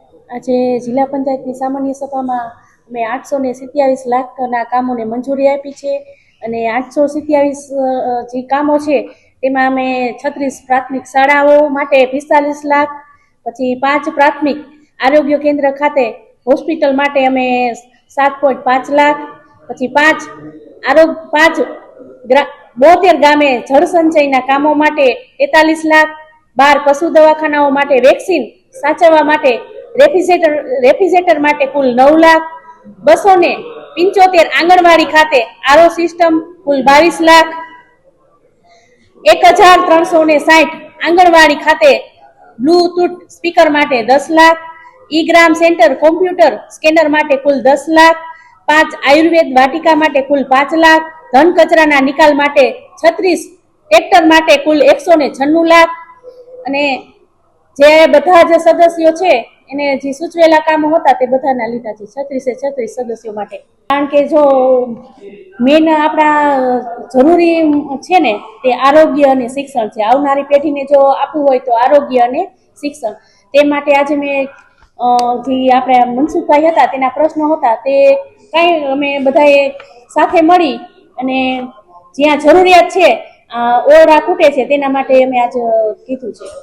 આજે જિલ્લા પંચાયતની સામાન્ય સભામાં અમે 827 લાખના કામોને મંજૂરી આપી છે અને 827 જે કામો છે તેમાં અમે 36 પ્રાથમિક શાળાઓ માટે 45 લાખ, પછી 5 પ્રાથમિક આરોગ્ય કેન્દ્ર ખાતે હોસ્પિટલ માટે અમે 7.5 લાખ, પછી 72 ગામે જળ સંચયના કામો માટે 43 લાખ, 12 પશુ દવાખાનાઓ માટે વેક્સિન સાચવવા માટે રેફ્રિજરેટર માટે કુલ 9 લાખ, 275 આંગણવાડી ખાતે આરઓ સિસ્ટમ કુલ 22 લાખ, 1360 આંગણવાડી ખાતે બ્લૂટૂથ સ્પીકર માટે 10 લાખ, ઈ-ગ્રામ સેન્ટર કોમ્પ્યુટર સ્કેનર માટે કુલ 10 લાખ, 5 આયુર્વેદ વાટિકા માટે કુલ 5 લાખ, ઘન કચરાના નિકાલ માટે 36, ટ્રેક્ટર માટે કુલ 196 લાખ. અને જે બધા જ સદસ્યો છે એને જે સૂચવેલા કામો હતા તે બધાના લીધા છે 36 સદસ્યો માટે. કારણ કે જો મેન આપણા જરૂરી છે ને તે આરોગ્ય અને શિક્ષણ છે. આવનારી પેઢીને જો આપવું હોય તો આરોગ્ય અને શિક્ષણ. તે માટે આજે મેં જે આપણે મનસુખભાઈ હતા તેના પ્રશ્નો હતા તે કાંઈ અમે બધાએ સાથે મળી અને જ્યાં જરૂરિયાત છે ઓરડા ખૂટે છે તેના માટે અમે આજે કીધું છે.